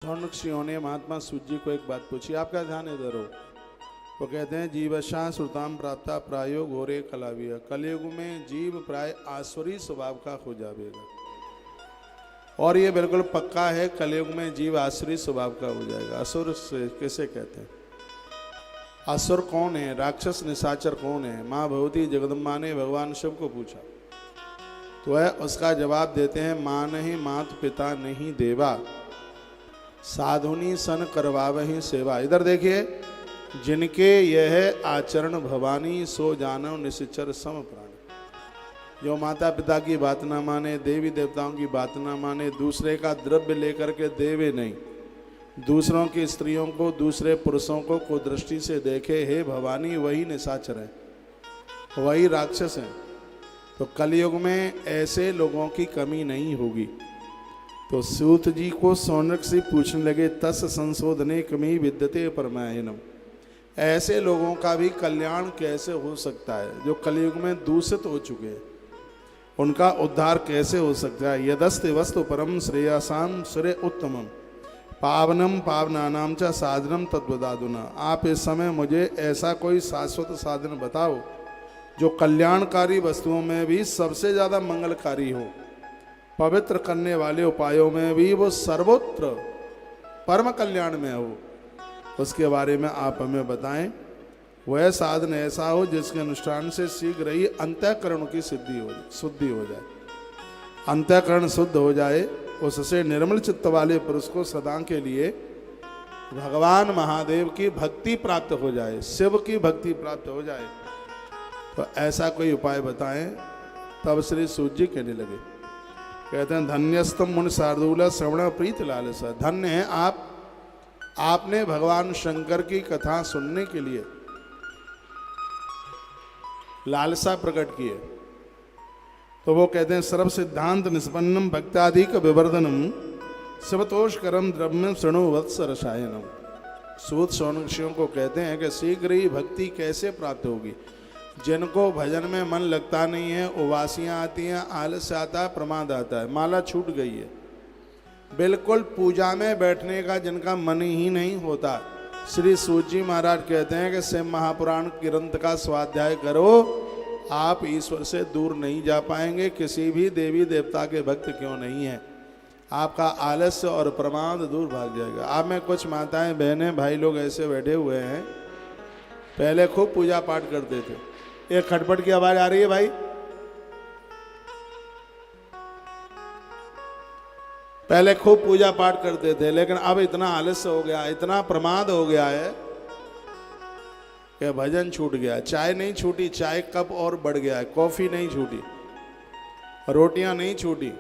ऋषियों ने महात्मा सूत जी को एक बात पूछी, आपका ध्यान इधर हो। वो कहते हैं जीवशाह श्रुताम प्राप्ता प्रायो घोरे कलाविया। कलयुग में जीव प्राय आसुरी स्वभाव का हो जाएगा, और ये बिल्कुल पक्का है, कलयुग में जीव आसुरी स्वभाव का हो जाएगा। असुर से किसे कहते हैं? असुर कौन है? राक्षस निशाचर कौन है? माँ भगवती जगदम्बा ने भगवान शिव को पूछा, तो वह उसका जवाब देते हैं, माँ नहीं मात पिता नहीं देवा, साधुनी सन करवावहि सेवा। इधर देखिए, जिनके यह आचरण भवानी सो जानव निश्चर सम प्राणी। जो माता पिता की बात ना माने, देवी देवताओं की बात ना माने, दूसरे का द्रव्य लेकर के देवे नहीं, दूसरों की स्त्रियों को दूसरे पुरुषों को कुदृष्टि से देखे, हे भवानी, वही निशाचर है, वही राक्षस है। तो कलयुग में ऐसे लोगों की कमी नहीं होगी। तो सूत जी को शौनक से पूछने लगे, तस् संशोधने कमी विद्यते परमायनम। ऐसे लोगों का भी कल्याण कैसे हो सकता है जो कलयुग में दूषित हो चुके हैं? उनका उद्धार कैसे हो सकता है? यदस्ति वस्तु परम श्रेयसाम श्रेय उत्तमम पावनम पावनानाम च साधनम तद्वदादुना। आप इस समय मुझे ऐसा कोई शाश्वत साधन बताओ जो कल्याणकारी वस्तुओं में भी सबसे ज़्यादा मंगलकारी हो, पवित्र करने वाले उपायों में भी वो सर्वोत्तर परम कल्याण में हो। उसके बारे में आप हमें बताएं। वह साधन ऐसा हो जिसके अनुष्ठान से शीघ्र ही अंतःकरण की शुद्धि हो जाए, अंतःकरण शुद्ध हो जाए, उससे निर्मल चित्त वाले पुरुष को सदा के लिए भगवान महादेव की भक्ति प्राप्त हो जाए, शिव की भक्ति प्राप्त हो जाए। तो ऐसा कोई उपाय बताएं। तब श्री सूत जी कहने लगे, कहते हैं, धन्यस्तम मुनि शार्दूल श्रवण प्रीत लालसा। धन्य है आप, आपने भगवान शंकर की कथा सुनने के लिए लालसा प्रकट की है। तो वो कहते हैं, सर्व सिद्धांत निष्पन्नम भक्ताधिक विवर्धनम शिवतोषकरम द्रव्यम शृणु वत्स रसायनम। सूत शौनक ऋषियों को कहते हैं कि शीघ्र ही भक्ति कैसे प्राप्त होगी? जिनको भजन में मन लगता नहीं है, उबासियाँ आती हैं, आलस आता है, प्रमाद आता है, माला छूट गई है, बिल्कुल पूजा में बैठने का जिनका मन ही नहीं होता, श्री सूत जी महाराज कहते हैं कि शिव महापुराण ग्रंथ का स्वाध्याय करो, आप ईश्वर से दूर नहीं जा पाएंगे, किसी भी देवी देवता के भक्त क्यों नहीं है, आपका आलस्य और प्रमाद दूर भाग जाएगा। आप में कुछ माताएं बहनें भाई लोग ऐसे बैठे हुए हैं, पहले खूब पूजा पाठ करते थे। एक खटपट की आवाज आ रही है भाई, पहले खूब पूजा पाठ करते थे, लेकिन अब इतना आलस्य हो गया, इतना प्रमाद हो गया है कि भजन छूट गया। चाय नहीं छूटी, चाय कप और बढ़ गया है, कॉफी नहीं छूटी, रोटियां नहीं छूटी,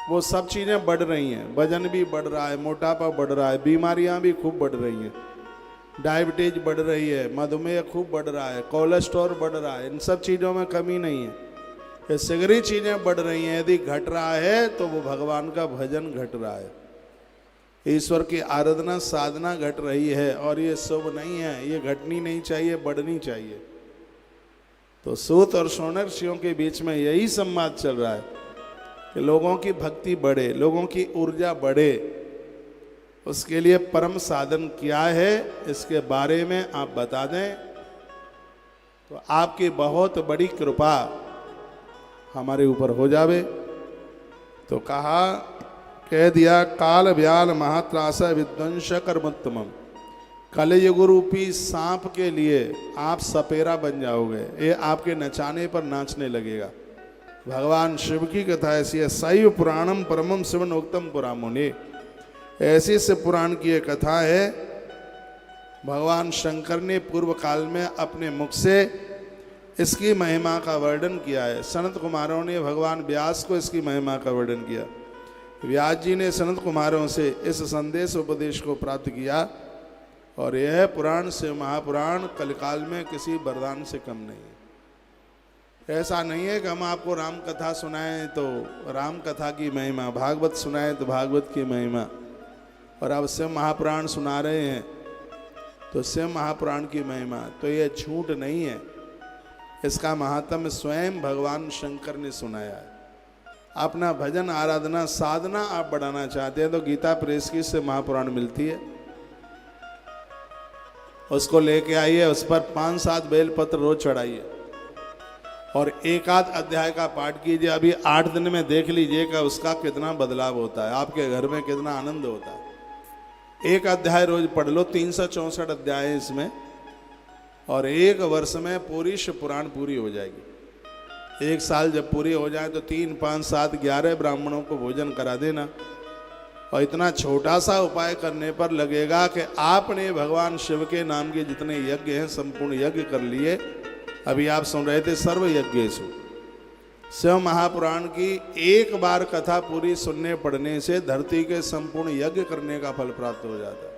वो सब चीजें बढ़ रही हैं। वजन भी बढ़ रहा है, मोटापा बढ़ रहा है, बीमारियां भी खूब बढ़ रही हैं, डायबिटीज बढ़ रही है, मधुमेह खूब बढ़ रहा है, कोलेस्ट्रॉल बढ़ रहा है। इन सब चीज़ों में कमी नहीं है, ये सगरी चीज़ें बढ़ रही हैं। यदि घट रहा है तो वो भगवान का भजन घट रहा है, ईश्वर की आराधना साधना घट रही है, और ये शुभ नहीं है, ये घटनी नहीं चाहिए, बढ़नी चाहिए। तो सूत और शौनक ऋषियों के बीच में यही संवाद चल रहा है कि लोगों की भक्ति बढ़े, लोगों की ऊर्जा बढ़े, उसके लिए परम साधन क्या है, इसके बारे में आप बता दें तो आपकी बहुत बड़ी कृपा हमारे ऊपर हो जावे। तो कहा, कह दिया, काल व्याल महात्रास विध्वंस कर्मोत्तमम। कलयुग रूपी सांप के लिए आप सपेरा बन जाओगे, ये आपके नचाने पर नाचने लगेगा। भगवान शिव की कथा ऐसी है, शैव पुराणम परमम शिवनोक्तम पुरामुनि। ऐसी से पुराण की एक कथा है, भगवान शंकर ने पूर्व काल में अपने मुख से इसकी महिमा का वर्णन किया है। सनत कुमारों ने भगवान व्यास को इसकी महिमा का वर्णन किया, व्यास जी ने सनत कुमारों से इस संदेश उपदेश को प्राप्त किया, और यह पुराण से महापुराण कलकाल में किसी वरदान से कम नहीं है। ऐसा नहीं है कि हम आपको राम कथा सुनाएं तो राम कथा की महिमा, भागवत सुनाएं तो भागवत की महिमा, और अब शिव महापुराण सुना रहे हैं तो शिव महापुराण की महिमा। तो ये झूठ नहीं है, इसका महात्म्य स्वयं भगवान शंकर ने सुनाया है। अपना भजन आराधना साधना आप बढ़ाना चाहते हैं तो गीता प्रेस की से महापुराण मिलती है, उसको लेके आइए, उस पर 5-7 बेलपत्र रोज चढ़ाइए और एक आध अध्याय का पाठ कीजिए। अभी 8 दिन में देख लीजिएगा उसका कितना बदलाव होता है, आपके घर में कितना आनंद होता है। एक अध्याय रोज पढ़ लो, 364 अध्याय है इसमें, और 1 वर्ष में पूरी शिव पुराण पूरी हो जाएगी। 1 साल जब पूरी हो जाए तो 3, 5, 7, 11 ब्राह्मणों को भोजन करा देना। और इतना छोटा सा उपाय करने पर लगेगा कि आपने भगवान शिव के नाम के जितने यज्ञ हैं संपूर्ण यज्ञ कर लिए। अभी आप सुन रहे थे सर्व यज्ञेषु, शिव महापुराण की एक बार कथा पूरी सुनने पढ़ने से धरती के संपूर्ण यज्ञ करने का फल प्राप्त हो जाता है।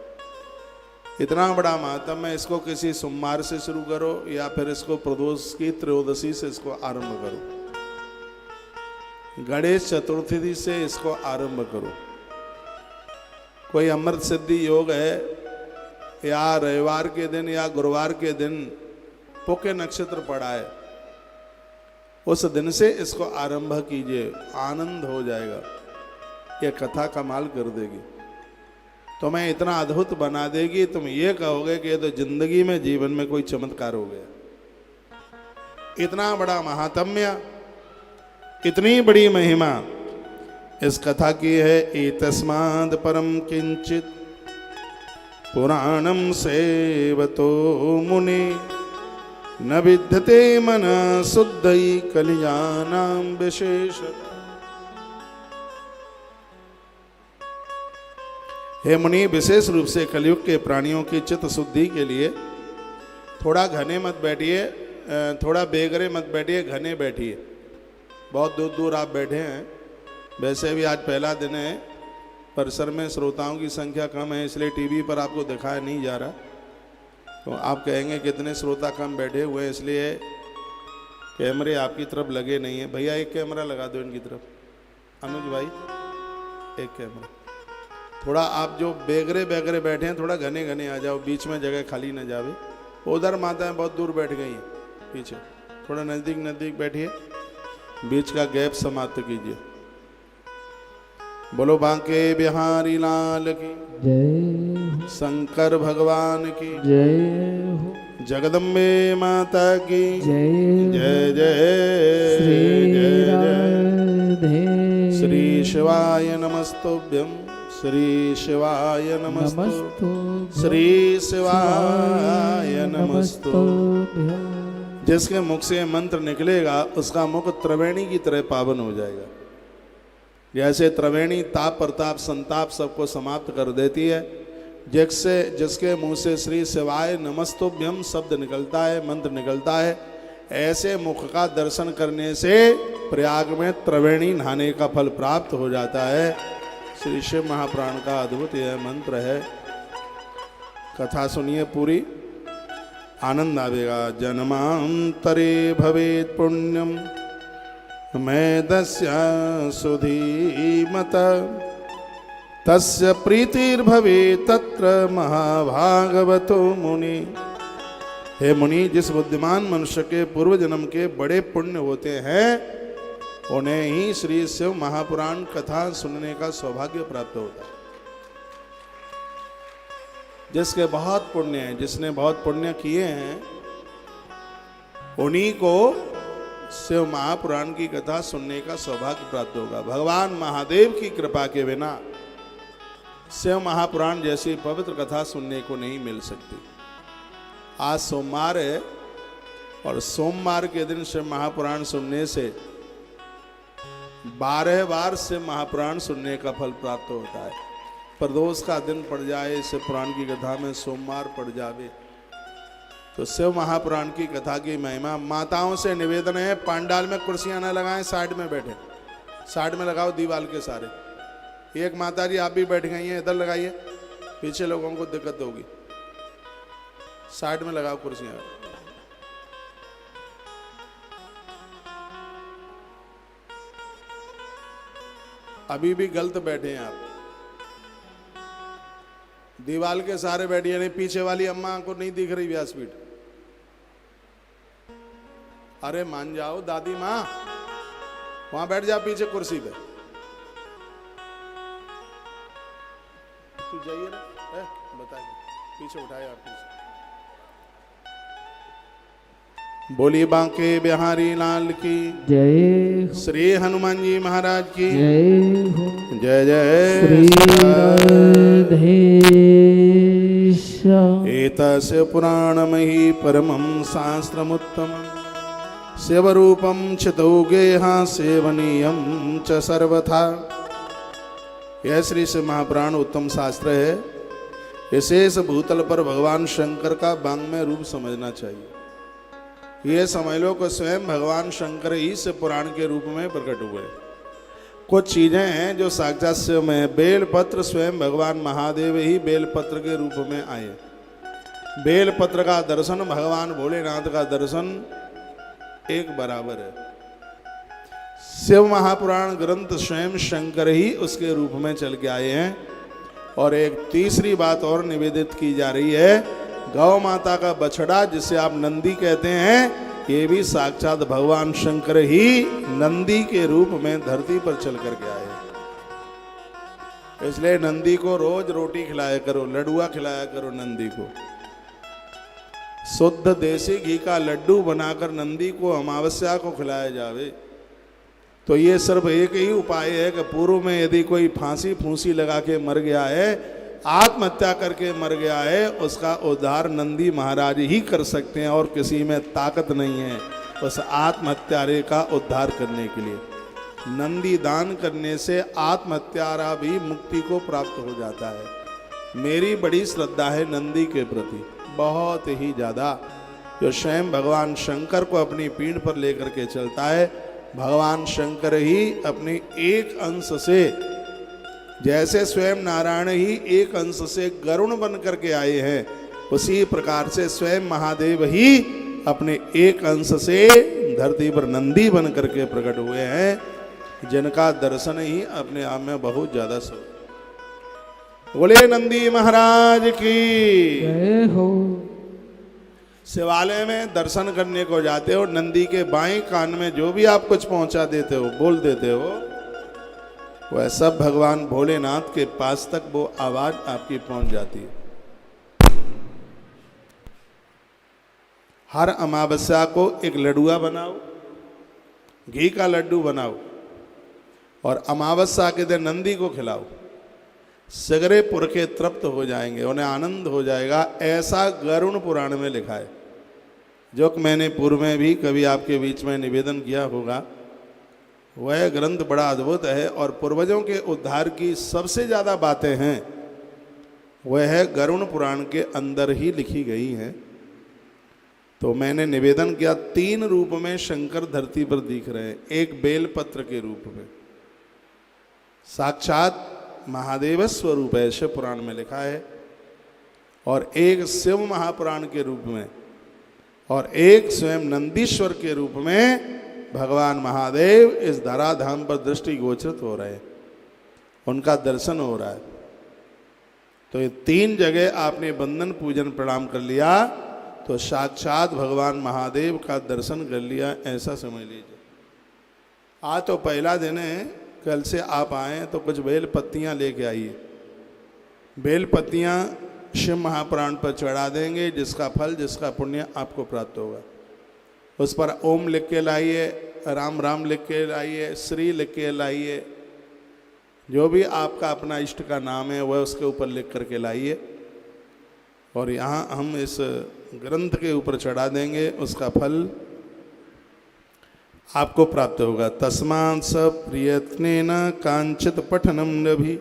इतना बड़ा महात्म है, इसको किसी सोमवार से शुरू करो या फिर इसको प्रदोष की त्रयोदशी से इसको आरंभ करो, गणेश चतुर्थी से इसको आरंभ करो। कोई अमृत सिद्धि योग है या रविवार के दिन या गुरुवार के दिन पुण्य नक्षत्र पड़ा है, उस दिन से इसको आरंभ कीजिए, आनंद हो जाएगा। ये कथा कमाल कर देगी, तुम्हें इतना अद्भुत बना देगी, तुम ये कहोगे कि ये तो जिंदगी में जीवन में कोई चमत्कार हो गया। इतना बड़ा महात्म्य, इतनी बड़ी महिमा इस कथा की है। एतस्माद् परम किंचित पुराणम सेवतो मुनि न विद्यते मन शुद्धि कलियानाम विशेष। हे मुनि, विशेष रूप से कलयुग के प्राणियों की चित्त शुद्धि के लिए थोड़ा घने मत बैठिए, थोड़ा बेगरे मत बैठिए, घने बैठिए। बहुत दूर दूर आप बैठे हैं, वैसे भी आज पहला दिन है, परिसर में श्रोताओं की संख्या कम है, इसलिए टीवी पर आपको दिखाया नहीं जा रहा। तो आप कहेंगे कितने श्रोता कम बैठे हुए हैं, इसलिए कैमरे आपकी तरफ लगे नहीं है। भैया एक कैमरा लगा दो इनकी तरफ, अनुज भाई एक कैमरा। थोड़ा आप जो बेगरे बेगरे बैठे हैं थोड़ा घने घने आ जाओ, बीच में जगह खाली न जावे। उधर माताएं बहुत दूर बैठ गई हैं पीछे, थोड़ा नज़दीक नज़दीक बैठिए, बीच का गैप समाप्त कीजिए। बोलो बांके बिहारी लाल की जय, शंकर भगवान की जय, जगदम्बे माता की जय, जय जय श्री जय जय। राधे श्री शिवाय नमस्तुभ्यं, श्री शिवाय नमस्तु, नमस्तु श्री शिवाय नमस्तु। नमस्तुभ्यं। जिसके मुख से मंत्र निकलेगा उसका मुख त्रिवेणी की तरह पावन हो जाएगा। जैसे त्रिवेणी ताप प्रताप संताप सबको समाप्त कर देती है, जिसके मुंह से श्री शिवाय नमस्तुभ्यम शब्द निकलता है, मंत्र निकलता है, ऐसे मुख का दर्शन करने से प्रयाग में त्रिवेणी नहाने का फल प्राप्त हो जाता है। श्री शिव महापुराण का अद्भुत यह मंत्र है। कथा सुनिए पूरी, आनंद आवेगा। जन्मांतरे भवेत् पुण्यम मेदस्य सुधीमत तस्य प्रीतिर्भवेत् तत्र महाभागवतो मुनि। हे मुनि, जिस बुद्धिमान मनुष्य के पूर्व जन्म के बड़े पुण्य होते हैं उन्हें ही श्री शिव महापुराण कथा सुनने का सौभाग्य प्राप्त होता है। जिसके बहुत पुण्य है, जिसने बहुत पुण्य किए हैं, उन्हीं को शिव महापुराण की कथा सुनने का सौभाग्य प्राप्त होगा। भगवान महादेव की कृपा के बिना शिव महापुराण जैसी पवित्र कथा सुनने को नहीं मिल सकती। आज सोमवार है और सोमवार के दिन शिव महापुराण सुनने से 12 बार शिव महापुराण सुनने का फल प्राप्त होता है। प्रदोष का दिन पड़ जाए शिव पुराण की कथा में, सोमवार पड़ जावे तो शिव महापुराण की कथा की महिमा। माताओं से निवेदन है, पंडाल में कुर्सियां न लगाएं, साइड में बैठे, साइड में लगाओ दीवार के सारे। एक माता जी आप भी बैठ गई हैं, इधर लगाइए, पीछे लोगों को दिक्कत होगी। साइड में लगाओ कुर्सियां। अभी भी गलत बैठे हैं आप, दीवाल के सारे बैठिए, नहीं पीछे वाली अम्मा को नहीं दिख रही व्यासपीठ। अरे मान जाओ दादी माँ, वहां बैठ जा पीछे कुर्सी पे। तू जाइए ना, बता पीछे उठाए आप पीछे। बोलिए बांके बिहारी लाल की जय हो, श्री हनुमान जी महाराज की जय हो। जय जय श्री सीताराम। राधेश्याम। एतस्य पुराणमयि परमं शास्त्रमुत्तमं शिवरूपं चितो गेहा सेवनीयं च सर्वथा। यह श्री शिव महापुराण उत्तम शास्त्र है। इसे इस भूतल पर भगवान शंकर का वांग्मय रूप समझना चाहिए। ये समझ लो कि स्वयं भगवान शंकर ही शिव पुराण के रूप में प्रकट हुए। कुछ चीजें हैं जो साक्षात शिव में, बेलपत्र स्वयं भगवान महादेव ही बेलपत्र के रूप में आए। बेलपत्र का दर्शन भगवान भोलेनाथ का दर्शन एक बराबर है। शिव महापुराण ग्रंथ स्वयं शंकर ही उसके रूप में चल के आए हैं। और एक तीसरी बात और निवेदित की जा रही है, गौ माता का बछड़ा जिसे आप नंदी कहते हैं, ये भी साक्षात भगवान शंकर ही नंदी के रूप में धरती पर चल करके आए। इसलिए नंदी को रोज रोटी खिलाया करो, लड्डुआ खिलाया करो नंदी को। शुद्ध देसी घी का लड्डू बनाकर नंदी को अमावस्या को खिलाया जावे। तो ये सिर्फ एक ही उपाय है कि पूर्व में यदि कोई फांसी फूंसी लगा के मर गया है, आत्महत्या करके मर गया है, उसका उद्धार नंदी महाराज ही कर सकते हैं और किसी में ताकत नहीं है उस आत्महत्यारे का उद्धार करने के लिए। नंदी दान करने से आत्महत्यारा भी मुक्ति को प्राप्त हो जाता है। मेरी बड़ी श्रद्धा है नंदी के प्रति, बहुत ही ज़्यादा, जो स्वयं भगवान शंकर को अपनी पीठ पर लेकर के चलता है। भगवान शंकर ही अपने एक अंश से, जैसे स्वयं नारायण ही एक अंश से गरुण बन करके आए हैं, उसी प्रकार से स्वयं महादेव ही अपने एक अंश से धरती पर नंदी बन करके प्रकट हुए हैं, जिनका दर्शन ही अपने आप में बहुत ज्यादा सब। बोले नंदी महाराज की जय हो। शिवालय में दर्शन करने को जाते हो, नंदी के बाएं कान में जो भी आप कुछ पहुंचा देते हो, बोल देते हो, वह सब भगवान भोलेनाथ के पास तक वो आवाज आपकी पहुंच जाती है। हर अमावस्या को एक लड्डुआ बनाओ, घी का लड्डू बनाओ और अमावस्या के दिन नंदी को खिलाओ। सगरे पुरखे तृप्त हो जाएंगे, उन्हें आनंद हो जाएगा। ऐसा गरुण पुराण में लिखा है, जो कि मैंने पूर्व में भी कभी आपके बीच में निवेदन किया होगा। वह ग्रंथ बड़ा अद्भुत है और पूर्वजों के उद्धार की सबसे ज़्यादा बातें हैं वह गरुण पुराण के अंदर ही लिखी गई हैं। तो मैंने निवेदन किया, 3 रूप में शंकर धरती पर दिख रहे हैं। एक बेलपत्र के रूप में, साक्षात महादेव स्वरूप है, शिव पुराण में लिखा है, और एक शिव महापुराण के रूप में, और एक स्वयं नंदीश्वर के रूप में भगवान महादेव इस धराधाम पर दृष्टि गोचरित हो रहे हैं, उनका दर्शन हो रहा है। तो ये 3 जगह आपने बंदन पूजन प्रणाम कर लिया तो साक्षात भगवान महादेव का दर्शन कर लिया, ऐसा समझ लीजिए। आज तो पहला दिन है, कल से आप आए तो कुछ बेल पत्तियाँ लेके आइए। बेल पत्तियाँ शिव महापुराण पर चढ़ा देंगे, जिसका फल, जिसका पुण्य आपको प्राप्त होगा। उस पर ओम लिख के लाइए, राम राम लिख के लाइए, श्री लिख के लाइए, जो भी आपका अपना इष्ट का नाम है वह उसके ऊपर लिख करके लाइए और यहाँ हम इस ग्रंथ के ऊपर चढ़ा देंगे, उसका फल आपको प्राप्त होगा। तस्मात् स प्रयत्नेन कांचित पठनम नभि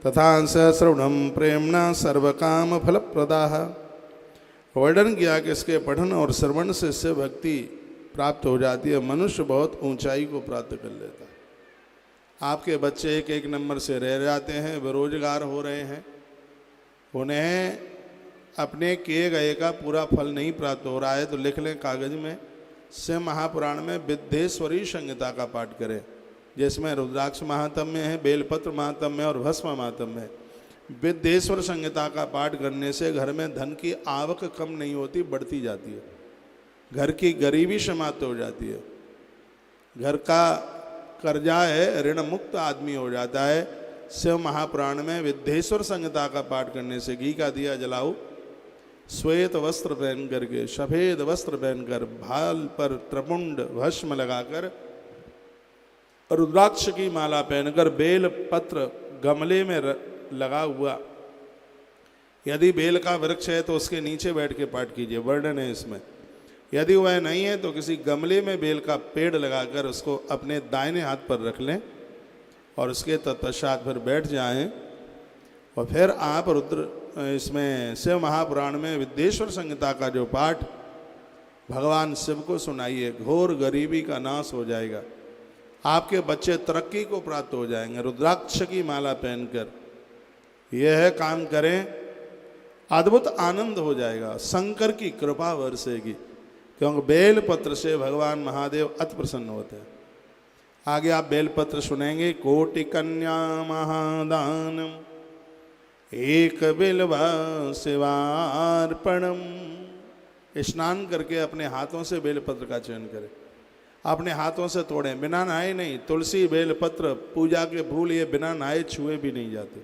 तथा स श्रवणम प्रेमणा सर्वकाम फलप्रदाः। वर्णन किया कि इसके पठन और श्रवण से इससे भक्ति प्राप्त हो जाती है, मनुष्य बहुत ऊंचाई को प्राप्त कर लेता है। आपके बच्चे एक नंबर से रह जाते हैं, बेरोजगार हो रहे हैं, उन्हें अपने किए गए का पूरा फल नहीं प्राप्त हो रहा है, तो लिख लें कागज में, शिव महापुराण में विद्येश्वरी संहिता का पाठ करें, जिसमें रुद्राक्ष महात्म्य है, बेलपत्र महात्म्य है और भस्म महात्म्य है। विद्येश्वर संहिता का पाठ करने से घर में धन की आवक कम नहीं होती, बढ़ती जाती है। घर की गरीबी समाप्त हो जाती है, घर का कर्जा है, ऋण मुक्त आदमी हो जाता है। शिव महापुराण में विद्येश्वर संहिता का पाठ करने से, घी का दिया जलाओ, श्वेत वस्त्र पहन करके, सफेद वस्त्र पहनकर, भाल पर त्रिपुंड भस्म लगाकर, रुद्राक्ष की माला पहनकर, बेल पत्र गमले में लगा हुआ, यदि बेल का वृक्ष है तो उसके नीचे बैठ के पाठ कीजिए, वर्णन है इसमें। यदि वह नहीं है तो किसी गमले में बेल का पेड़ लगाकर उसको अपने दाहिने हाथ पर रख लें और उसके तत्पश्चात फिर बैठ जाएं और फिर आप रुद्र इसमें शिव महापुराण में विद्येश्वर संहिता का जो पाठ भगवान शिव को सुनाइए। घोर गरीबी का नाश हो जाएगा, आपके बच्चे तरक्की को प्राप्त हो जाएंगे। रुद्राक्ष की माला पहनकर यह काम करें, अद्भुत आनंद हो जाएगा, शंकर की कृपा बरसेगी, क्योंकि बेल पत्र से भगवान महादेव अति प्रसन्न होते हैं। आगे आप बेल पत्र सुनेंगे। कोटि कन्या महादानम एक बिल्वा शिवार्पणम। स्नान करके अपने हाथों से बेल पत्र का चयन करें, अपने हाथों से तोड़ें, बिना नहाए नहीं। तुलसी, बेल पत्र, पूजा के फूल ये बिना नहाए छुए भी नहीं जाते।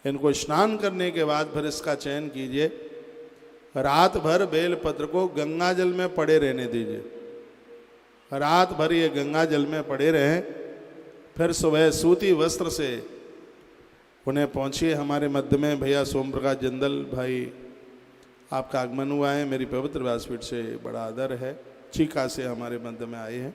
इनको स्नान करने के बाद फिर इसका चयन कीजिए। रात भर बेल पत्र को गंगा जल में पड़े रहने दीजिए, रात भर ये गंगा जल में पड़े रहें। फिर सुबह सूती वस्त्र से उन्हें पहुँचिए। हमारे मध्य में भैया सोम प्रकाश जिंदल भाई, आपका आगमन हुआ है, मेरी पवित्र व्यासपीठ से बड़ा आदर है। चीका से हमारे मध्य में आए हैं।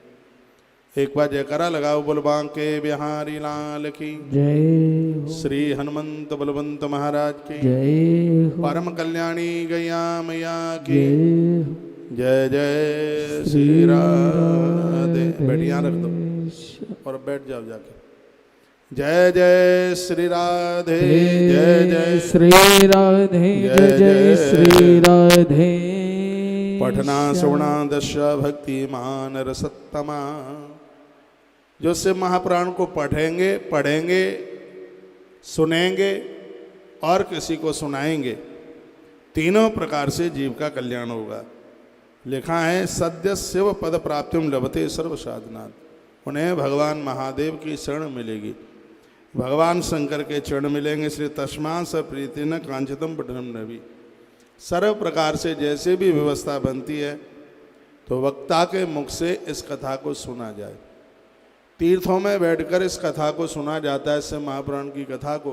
एक बार जयकारा लगाओ, बोल बांके बिहारी लाल की जय हो, श्री हनुमंत बलवंत महाराज की जय हो, परम कल्याणी गैया मैया की जय हो। जय जय श्री राधे। बैठिया रख दो और बैठ जाओ जाके। जय जय श्री राधे, जय जय श्री राधे, जय जय श्री राधे। पठना श्रवणा दशा भक्ति मान रसत्तमा। जो शिव महापुराण को पढ़ेंगे, पढ़ेंगे, सुनेंगे और किसी को सुनाएंगे, तीनों प्रकार से जीव का कल्याण होगा। लिखा है सद्य शिव पद प्राप्तिम लभते सर्व साधनात्। उन्हें भगवान महादेव की शरण मिलेगी, भगवान शंकर के चरण मिलेंगे। श्री तस्मा स प्रीति न कांचितम पठनम नबी। सर्व प्रकार से जैसे भी व्यवस्था बनती है तो वक्ता के मुख से इस कथा को सुना जाए। तीर्थों में बैठकर इस कथा को सुना जाता है, शिव महापुराण की कथा को,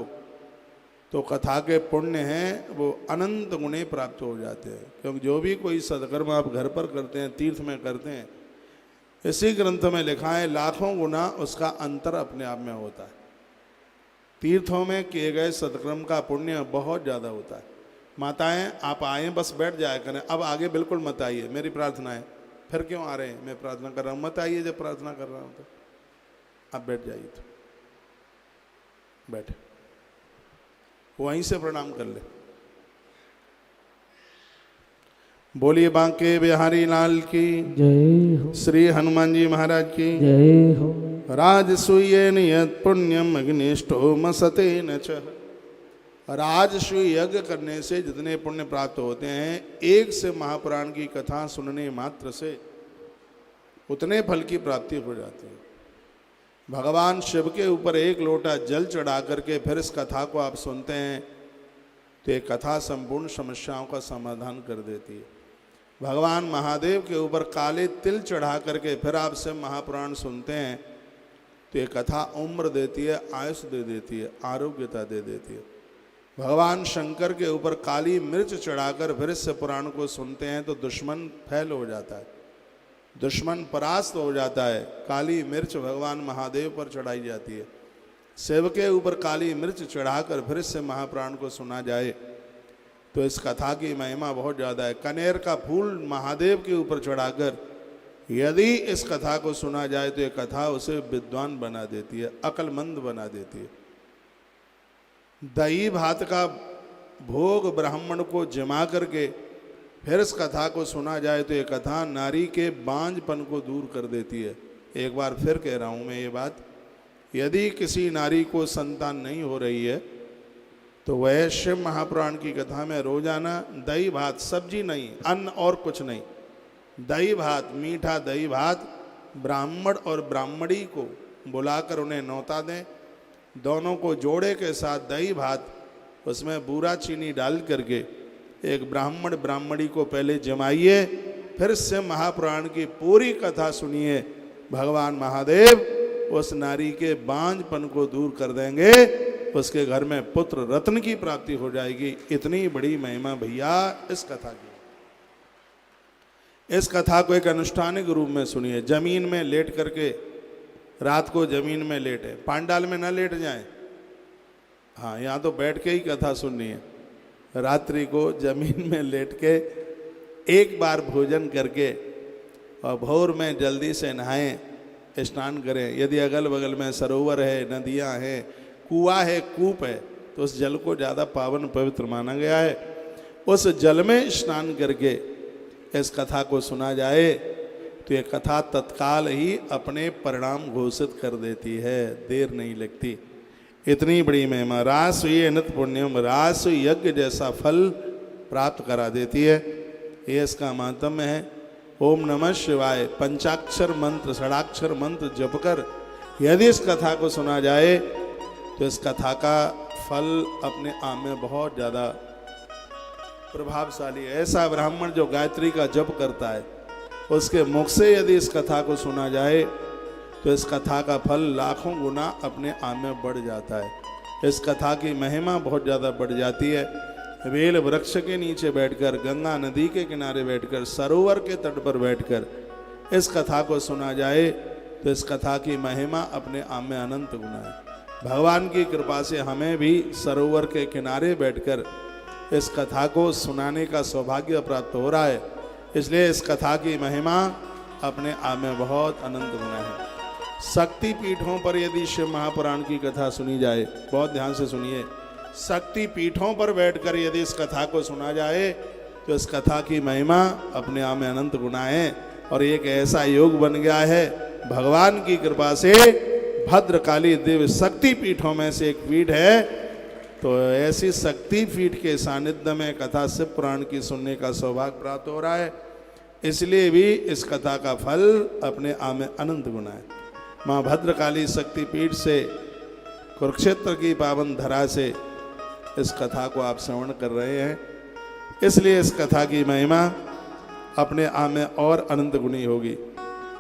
तो कथा के पुण्य हैं वो अनंत गुणे प्राप्त हो जाते हैं। क्योंकि जो भी कोई सदकर्म आप घर पर करते हैं, तीर्थ में करते हैं, इसी ग्रंथ में लिखा है लाखों गुना उसका अंतर अपने आप में होता है। तीर्थों में किए गए सदकर्म का पुण्य बहुत ज़्यादा होता है। माताएं आप आए बस बैठ जाया करें, अब आगे बिल्कुल मत आइए, मेरी प्रार्थना है। फिर क्यों आ रहे हैं, मैं प्रार्थना कर रहा हूँ, मत आइए जब प्रार्थना कर रहा हूँ तो। आप बैठ जाइए, तो बैठे, वहीं से प्रणाम कर ले। बोलिए बांके बिहारी लाल की जय हो, श्री हनुमान जी महाराज की जय हो। राजसूय नियत पुण्यम अग्निष्ठो मसते न च। राजसूय यज्ञ करने से जितने पुण्य प्राप्त होते हैं, एक से महापुराण की कथा सुनने मात्र से उतने फल की प्राप्ति हो जाती है। भगवान शिव के ऊपर एक लोटा जल चढ़ा करके फिर इस कथा को आप सुनते हैं तो ये कथा संपूर्ण समस्याओं का समाधान कर देती है। भगवान महादेव के ऊपर काले तिल चढ़ा करके फिर आप शिव महापुराण सुनते हैं तो ये कथा उम्र देती है, आयुष दे देती है, आरोग्यता दे देती है। भगवान शंकर के ऊपर काली मिर्च चढ़ाकर फिर इस पुराण को सुनते हैं तो दुश्मन फैल हो जाता है, दुश्मन परास्त हो जाता है। काली मिर्च भगवान महादेव पर चढ़ाई जाती है। शिव के ऊपर काली मिर्च चढ़ाकर फिर इससे महापुराण को सुना जाए तो इस कथा की महिमा बहुत ज़्यादा है। कनेर का फूल महादेव के ऊपर चढ़ाकर यदि इस कथा को सुना जाए तो ये कथा उसे विद्वान बना देती है, अक्लमंद बना देती है। दही भात का भोग ब्राह्मण को जमा करके फिर इस कथा को सुना जाए तो ये कथा नारी के बांझपन को दूर कर देती है। एक बार फिर कह रहा हूँ मैं ये बात, यदि किसी नारी को संतान नहीं हो रही है तो वह शिव महापुराण की कथा में रोजाना दही भात, सब्जी नहीं, अन्न और कुछ नहीं, दही भात, मीठा दही भात ब्राह्मण और ब्राह्मणी को बुलाकर उन्हें न्योता दें। दोनों को जोड़े के साथ दही भात, उसमें बूरा चीनी डाल करके एक ब्राह्मण ब्राह्मणी को पहले जमाइए, फिर से महापुराण की पूरी कथा सुनिए। भगवान महादेव उस नारी के बांझपन को दूर कर देंगे, उसके घर में पुत्र रत्न की प्राप्ति हो जाएगी। इतनी बड़ी महिमा भैया इस कथा की। इस कथा को एक अनुष्ठानिक रूप में सुनिए। जमीन में लेट करके, रात को जमीन में लेटे, पांडाल में ना लेट जाएं। हाँ, यहाँ तो बैठ के ही कथा सुननी है। रात्रि को जमीन में लेट के एक बार भोजन करके और भोर में जल्दी से नहाएं, स्नान करें। यदि अगल बगल में सरोवर है, नदियाँ हैं, कुआं है, कूप है, तो उस जल को ज़्यादा पावन पवित्र माना गया है। उस जल में स्नान करके इस कथा को सुना जाए तो ये कथा तत्काल ही अपने परिणाम घोषित कर देती है, देर नहीं लगती। इतनी बड़ी महिमा। रास ये नित पुण्यम, रास यज्ञ जैसा फल प्राप्त करा देती है। ये इसका महात्म्य है। ओम नमः शिवाय पंचाक्षर मंत्र, षडाक्षर मंत्र जप कर यदि इस कथा को सुना जाए तो इस कथा का फल अपने आप में बहुत ज़्यादा प्रभावशाली है। ऐसा ब्राह्मण जो गायत्री का जप करता है, उसके मुख से यदि इस कथा को सुना जाए तो इस कथा का फल लाखों गुना अपने आप में बढ़ जाता है। इस कथा की महिमा बहुत ज़्यादा बढ़ जाती है। बेल वृक्ष के नीचे बैठकर, गंगा नदी के किनारे बैठकर, सरोवर के तट पर बैठकर इस कथा को सुना जाए तो इस कथा की महिमा अपने आप में अनंत गुना है। भगवान की कृपा से हमें भी सरोवर के किनारे बैठकर इस कथा को सुनाने का सौभाग्य प्राप्त हो रहा है। इसलिए इस कथा की महिमा अपने आप में बहुत अनंत गुना है। शक्ति पीठों पर यदि शिव महापुराण की कथा सुनी जाए, बहुत ध्यान से सुनिए, शक्ति पीठों पर बैठकर यदि इस कथा को सुना जाए तो इस कथा की महिमा अपने आप में अनंत गुना है। और एक ऐसा योग बन गया है भगवान की कृपा से, भद्रकाली दिव्य शक्ति पीठों में से एक पीठ है। तो ऐसी शक्ति पीठ के सानिध्य में कथा शिव पुराण की सुनने का सौभाग्य प्राप्त हो रहा है। इसलिए भी इस कथा का फल अपने आप में अनंत गुना है। माँ भद्रकाली शक्तिपीठ से, कुरुक्षेत्र की पावन धरा से इस कथा को आप श्रवण कर रहे हैं। इसलिए इस कथा की महिमा अपने आप में और अनंत गुनी होगी।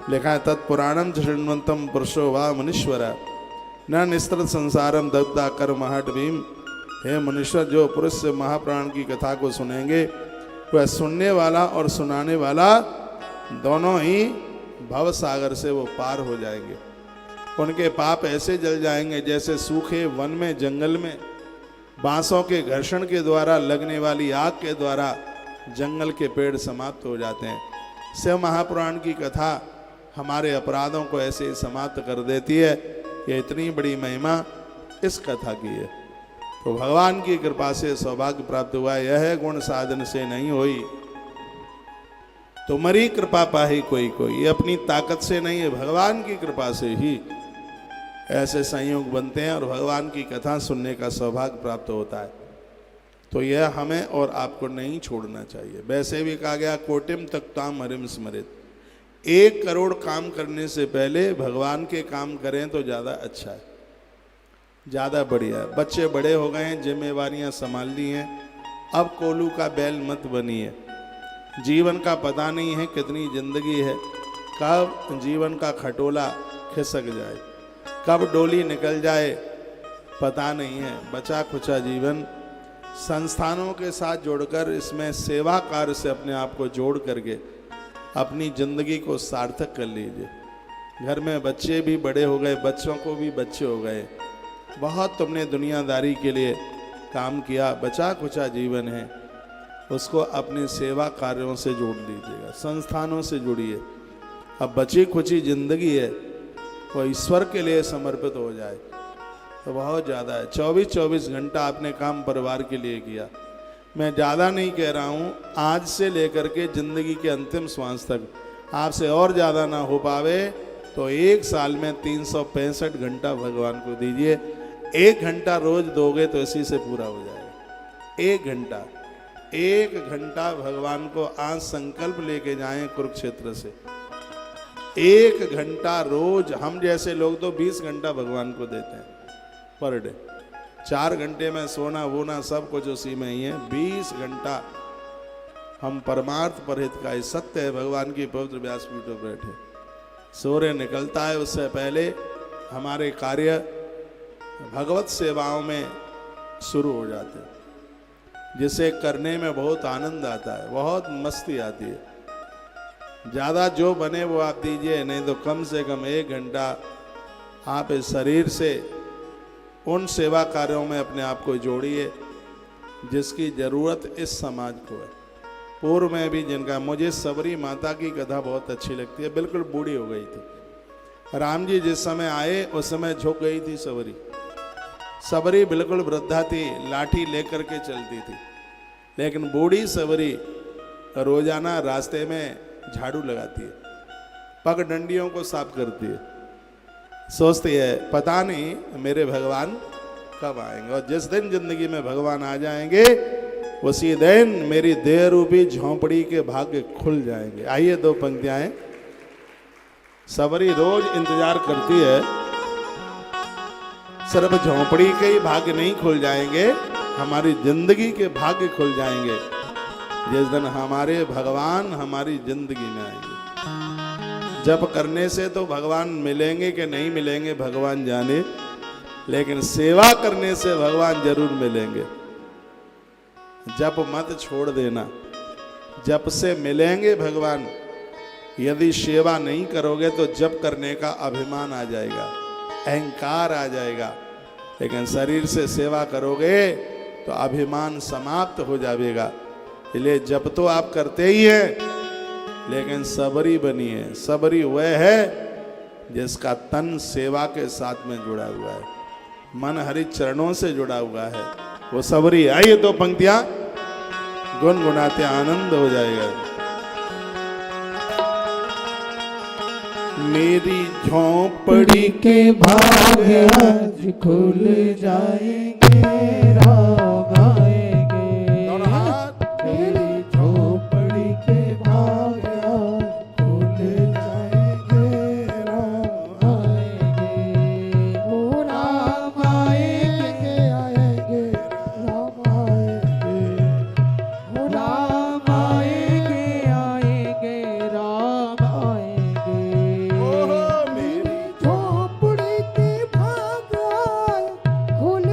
लिखा है तत्पुराणम शृण्वन्तम पुरुषो वा मनीश्वर न निस्तृत संसारम दग्धा कर महट भीम। हे मनुष्य, जो पुरुष से महापुराण की कथा को सुनेंगे वह सुनने वाला और सुनाने वाला दोनों ही भव सागर से वो पार हो जाएंगे। उनके पाप ऐसे जल जाएंगे जैसे सूखे वन में, जंगल में बांसों के घर्षण के द्वारा लगने वाली आग के द्वारा जंगल के पेड़ समाप्त हो जाते हैं। शिव महापुराण की कथा हमारे अपराधों को ऐसे समाप्त कर देती है। ये इतनी बड़ी महिमा इस कथा की है। तो भगवान की कृपा से सौभाग्य प्राप्त हुआ। यह गुण साधन से नहीं हुई, तुम्हारी कृपा पाही कोई कोई। ये अपनी ताकत से नहीं है, भगवान की कृपा से ही ऐसे संयोग बनते हैं और भगवान की कथा सुनने का सौभाग्य प्राप्त होता है। तो यह हमें और आपको नहीं छोड़ना चाहिए। वैसे भी कहा गया कोटिम तक्ताम हरिम स्मृत, 1 करोड़ काम करने से पहले भगवान के काम करें तो ज़्यादा अच्छा है, ज़्यादा बढ़िया है। बच्चे बड़े हो गए हैं, जिम्मेवारियां संभाल ली हैं, अब कोलू का बैल मत बनिए। जीवन का पता नहीं है कितनी जिंदगी है, कब जीवन का खटोला खिसक जाए, कब डोली निकल जाए पता नहीं है। बचा खुचा जीवन संस्थानों के साथ जोड़कर, इसमें सेवा कार्य से अपने आप को जोड़ करके अपनी जिंदगी को सार्थक कर लीजिए। घर में बच्चे भी बड़े हो गए, बच्चों को भी बच्चे हो गए, बहुत तुमने दुनियादारी के लिए काम किया, बचा खुचा जीवन है, उसको अपनी सेवा कार्यों से जोड़ लीजिएगा, संस्थानों से जुड़िए। अब बची खुची जिंदगी है वो ईश्वर के लिए समर्पित हो जाए तो बहुत ज़्यादा है। 24-24 घंटा आपने काम परिवार के लिए किया। मैं ज़्यादा नहीं कह रहा हूँ, आज से लेकर के ज़िंदगी के अंतिम श्वास तक आपसे और ज़्यादा ना हो पावे तो 1 साल में 365 घंटा भगवान को दीजिए। 1 घंटा रोज दोगे तो इसी से पूरा हो जाएगा। 1 घंटा भगवान को आज संकल्प लेके जाएं कुरुक्षेत्र से, 1 घंटा रोज, हम जैसे लोग तो 20 घंटा भगवान को देते हैं पर डे। 4 घंटे में सोना वोना सब कुछ उसी में ही है। 20 घंटा हम परमार्थ परहित का ही सत्य है भगवान की पवित्र व्यासपीठ पर बैठे। सूर्य निकलता है उससे पहले हमारे कार्य भगवत सेवाओं में शुरू हो जाते हैं, जिसे करने में बहुत आनंद आता है, बहुत मस्ती आती है। ज़्यादा जो बने वो आप दीजिए, नहीं तो कम से कम 1 घंटा आप इस शरीर से उन सेवा कार्यों में अपने आप को जोड़िए जिसकी ज़रूरत इस समाज को है। पूर्व में भी जिनका, मुझे सबरी माता की कथा बहुत अच्छी लगती है। बिल्कुल बूढ़ी हो गई थी, राम जी जिस समय आए उस समय झुक गई थी सबरी। सबरी बिल्कुल वृद्धा थी, लाठी लेकर के चलती थी, लेकिन बूढ़ी सबरी रोजाना रास्ते में झाड़ू लगाती है, पग डंडियों को साफ करती है, सोचती है पता नहीं मेरे भगवान कब आएंगे, और जिस दिन जिंदगी में भगवान आ जाएंगे उसी दिन मेरी देह रूपी झोंपड़ी के भाग्य खुल जाएंगे। आइए 2 पंक्तियां हैं। सबरी रोज इंतजार करती है, सिर्फ झोंपड़ी के ही भाग्य नहीं खुल जाएंगे, हमारी जिंदगी के भाग्य खुल जाएंगे जिस दिन हमारे भगवान हमारी जिंदगी में आएंगे। जप करने से तो भगवान मिलेंगे कि नहीं मिलेंगे भगवान जाने, लेकिन सेवा करने से भगवान जरूर मिलेंगे। जप मत छोड़ देना, जप से मिलेंगे भगवान। यदि सेवा नहीं करोगे तो जप करने का अभिमान आ जाएगा, अहंकार आ जाएगा, लेकिन शरीर से सेवा करोगे तो अभिमान समाप्त हो जाएगा। इसलिए जप तो आप करते ही हैं, लेकिन सबरी बनिए। सबरी वह है जिसका तन सेवा के साथ में जुड़ा हुआ है, मन हरि चरणों से जुड़ा हुआ है, वो सबरी। आइए 2 पंक्तियां गुनगुनाते आनंद हो जाएगा। मेरी झोंपड़ी के भाग्य आज खुल जाएंगे, राम आएंगे। मेरी झोंपड़ी के भाग्य आज खुल जाएंगे, राम आएंगे। ओ राम आएंगे, आएंगे, राम आएंगे। ओ राम आएंगे, आएंगे, राम आएंगे। मेरी झोंपड़ी के भाग्य खुल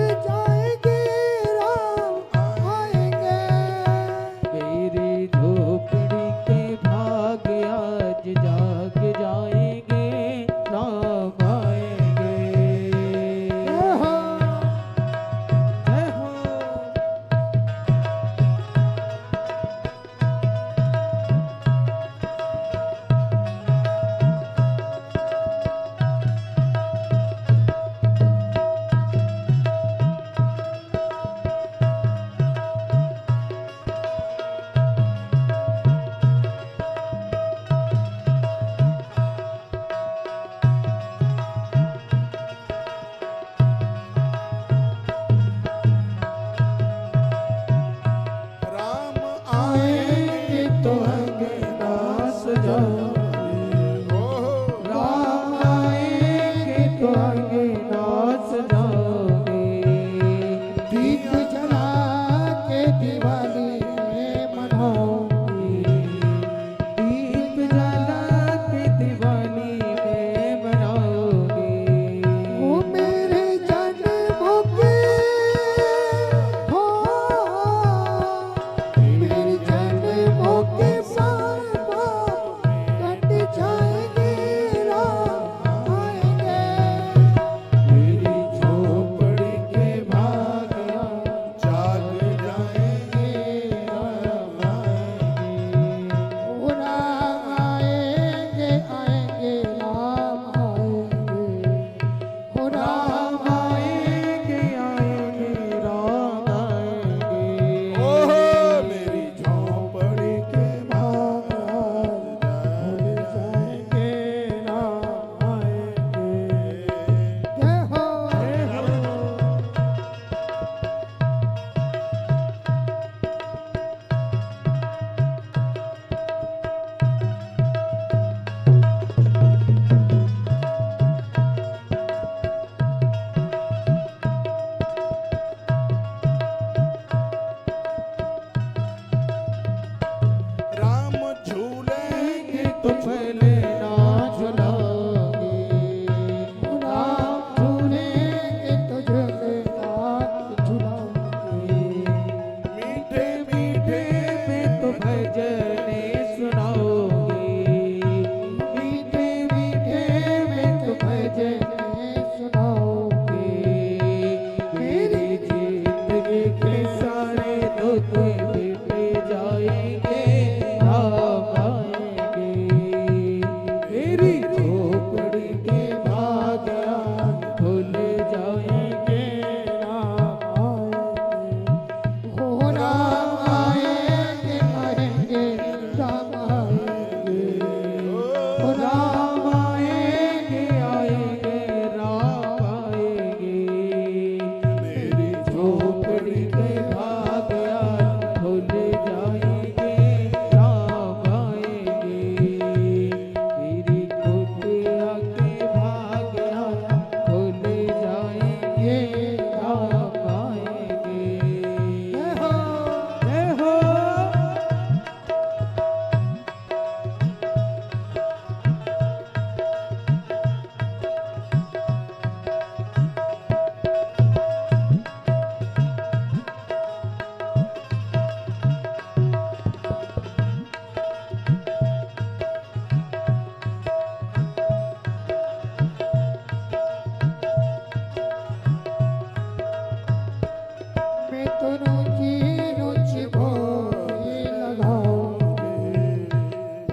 रुचि रुचि भोगे लगाओगे।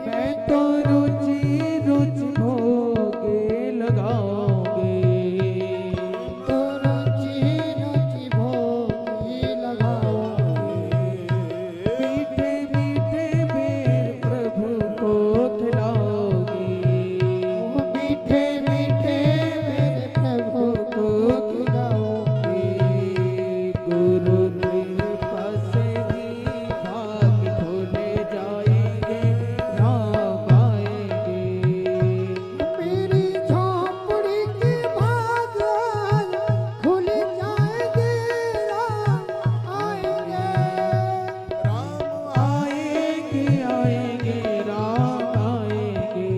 मैं तो रुचि रुचि भोगे लगाओगे। तो रुचि रुचि भोगे लगाओगे। मीठे मीठे बेर प्रभु को खिलाओगे। मीठे मीठे मेरे प्रभु को खिलाओगे। गुरु कृपा से ही भाग खोले जाएंगे, राम आएंगे। मेरी झोंपड़ी के भाग खुल जाएंगे, राम आएंगे। आएंगे आएंगे राम आएंगे।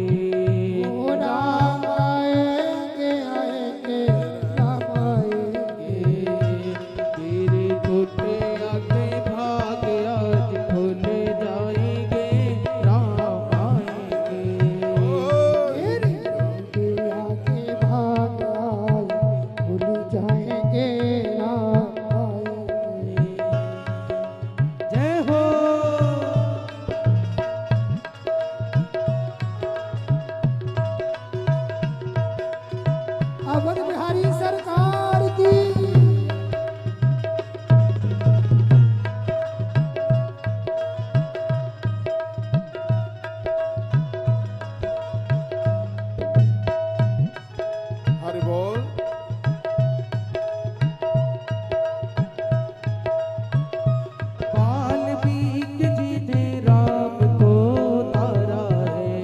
ओ राम आएंगे आएंगे राम आएंगे। तेरे छोटे आगे भाग आज खोले जाएंगे, राम आएंगे। तेरी झोंपड़ियाँ के भाग खुल जाएंगे, राम आएंगे। जय हो। अवध बिहारी सरकार की। हरि बोल। वाल्मीकि जी ने राम को तारा है।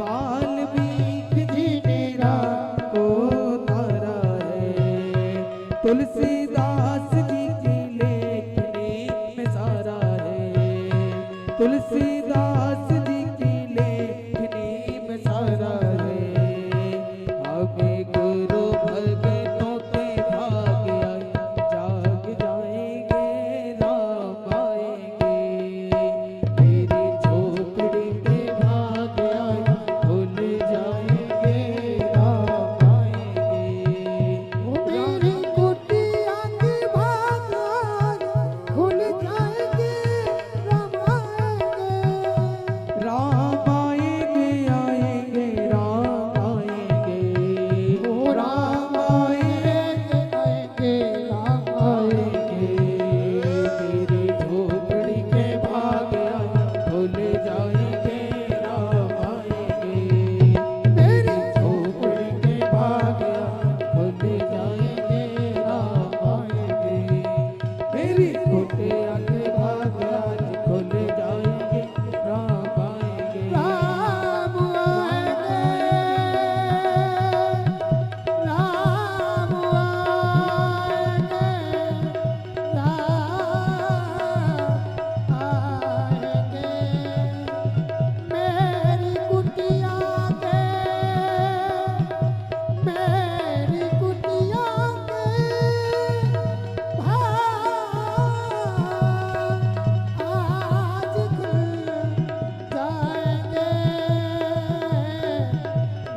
वाल्मीकि जी ने राम को तारा है। तुलसीदास जी की लेखनी में सारा है। तुलसीदास जी की लेखनी में सारा है। हमें गुरु भगतों के भाग आए, जाग जाएंगे, राम आएंगे। मेरी झोपड़ी के भाग आए, खुल जाएंगे, राम आएंगे। ओ मेरी कुटिया के भाग खुल जाएंगे, राम आएंगे। राम आएंगे आएंगे राम आएंगे। ओ राम आएंगे आएंगे राम आएंगे। तेरी झोपड़ी के भाग खुल जाएंगे, राम आएंगे। मेरी झोपड़ी के भाग खुल जाएंगे, राम आएंगे। मेरी कुटिया के भाग खुल जाएंगे, राम आएंगे। राम आएंगे, राम आएंगे, राम आएंगे। मेरी कुटिया के, मेरी कुटिया के भाग आज खुल जाएंगे,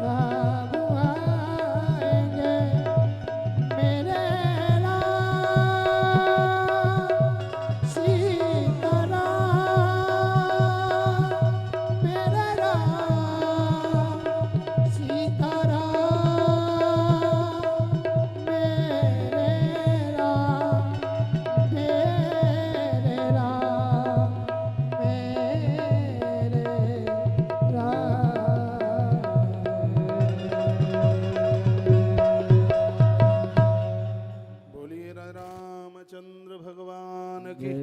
राम आएंगे। मेरे राम सीताराम, मेरे राम सीताराम, मेरे राम, मेरे राम, मेरे राम। बोलिए रामचंद्र भगवान की।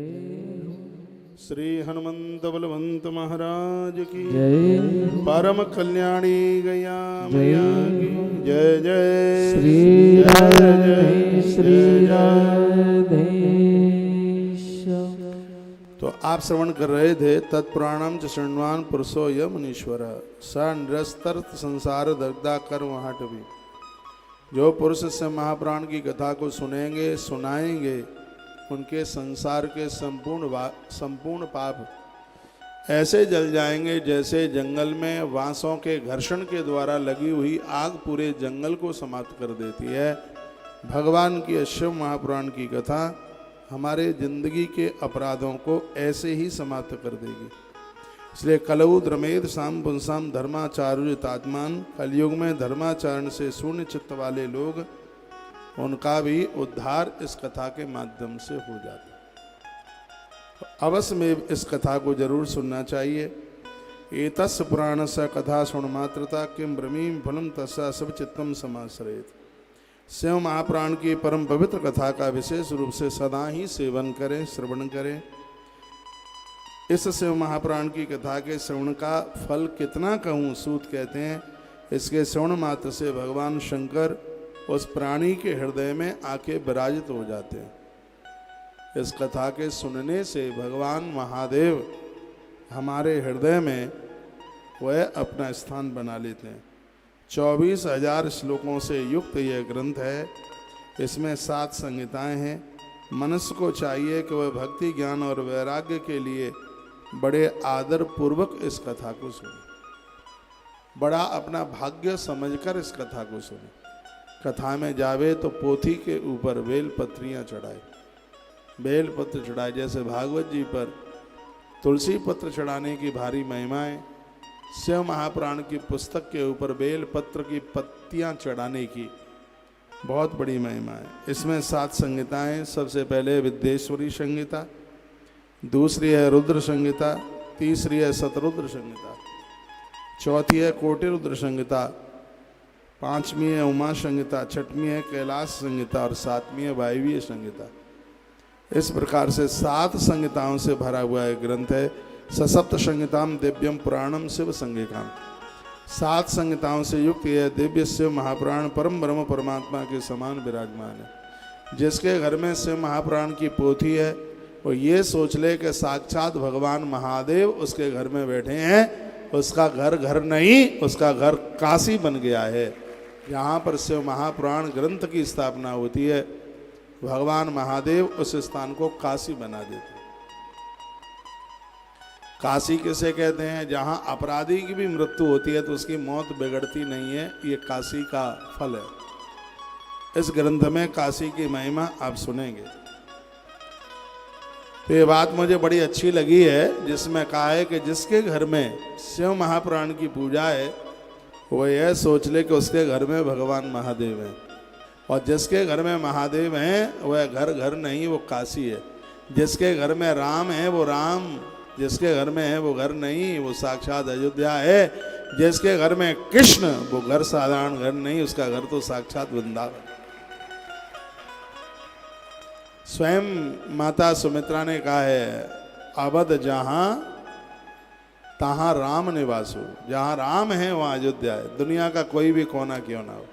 श्री हनुमंत बलवंत महाराज की। जय परम कल्याणी गया मैया की। जय जय श्री जय राधे श्री जय। राधे। तो आप श्रवण कर रहे थे तत्पुराणम च शृण्वान पुरुषो य मुनीश्वर स निरस्तर संसार दग्धा कर्म हटवी। जो पुरुष से महापुराण की कथा को सुनेंगे सुनाएंगे, उनके संसार के संपूर्ण पाप ऐसे जल जाएंगे जैसे जंगल में वांसों के घर्षण के द्वारा लगी हुई आग पूरे जंगल को समाप्त कर देती है। भगवान की शिव महापुराण की कथा हमारे जिंदगी के अपराधों को ऐसे ही समाप्त कर देगी। इसलिए कलऊ द्रमेद साम पुंसाम धर्माचार्य आत्मान, कलयुग में धर्माचरण से शून्य चित्त वाले लोग, उनका भी उद्धार इस कथा के माध्यम से हो जाता है। अवश्य में इस कथा को जरूर सुनना चाहिए। एतस् पुराण स कथा सुन मात्रता किम ब्रमीम फलम तस्सा सब चित्तम समाश्रयेत। शिव महापुराण की परम पवित्र कथा का विशेष रूप से सदा ही सेवन करें, श्रवण करें। इस शिव महापुराण की कथा के श्रवण का फल कितना कहूँ, सूत कहते हैं इसके श्रवण मात्र से भगवान शंकर उस प्राणी के हृदय में आके विराजित हो जाते हैं। इस कथा के सुनने से भगवान महादेव हमारे हृदय में वह अपना स्थान बना लेते हैं। 24,000 श्लोकों से युक्त यह ग्रंथ है। इसमें 7 संहिताएं हैं। मनुष्य को चाहिए कि वह भक्ति, ज्ञान और वैराग्य के लिए बड़े आदर पूर्वक इस कथा को सुने, बड़ा अपना भाग्य समझकर इस कथा को सुने। कथा में जावे तो पोथी के ऊपर बेल पत्रियां चढ़ाए, बेल पत्र चढ़ाए। जैसे भागवत जी पर तुलसी पत्र चढ़ाने की भारी महिमाएं, शिव महापुराण की पुस्तक के ऊपर बेल पत्र की पत्तियां चढ़ाने की बहुत बड़ी महिमा है। इसमें 7 संहिताएं। सबसे पहले विद्येश्वरी संहिता, दूसरी है रुद्र संहिता, तीसरी है शतरुद्र संहिता, चौथी है कोटि रुद्र संहिता, 5वीं है उमा संहिता, 6वीं है कैलाश संहिता और 7वीं है वायवीय संहिता। इस प्रकार से 7 संहिताओं से भरा हुआ एक ग्रंथ है। ससप्त संहिताम दिव्यम पुराणम शिव संहिताम। 7 संहिताओं से युक्त यह दिव्य शिव महापुराण परम ब्रह्म परमात्मा के समान विराजमान है। जिसके घर में शिव महापुराण की पोथी है वो ये सोच ले कि साक्षात भगवान महादेव उसके घर में बैठे हैं। उसका घर घर नहीं, उसका घर काशी बन गया है। यहाँ पर शिव महापुराण ग्रंथ की स्थापना होती है, भगवान महादेव उस स्थान को काशी बना देते हैं। काशी किसे कहते हैं? जहाँ अपराधी की भी मृत्यु होती है तो उसकी मौत बिगड़ती नहीं है, ये काशी का फल है। इस ग्रंथ में काशी की महिमा आप सुनेंगे तो ये बात मुझे बड़ी अच्छी लगी है, जिसमें कहा है कि जिसके घर में शिव महापुराण की पूजा है वो यह सोच ले कि उसके घर में भगवान महादेव हैं, और जिसके घर में महादेव हैं वह घर घर नहीं, वो काशी है। जिसके घर में राम है वो राम, जिसके घर में है वो घर नहीं, वो साक्षात अयोध्या है। जिसके घर में कृष्ण, वो घर साधारण घर नहीं, उसका घर तो साक्षात वृंदावन। स्वयं माता सुमित्रा ने कहा है, अवध जहां तहां राम निवासो। जहां राम है वहां अयोध्या है। दुनिया का कोई भी कोना क्यों ना हो,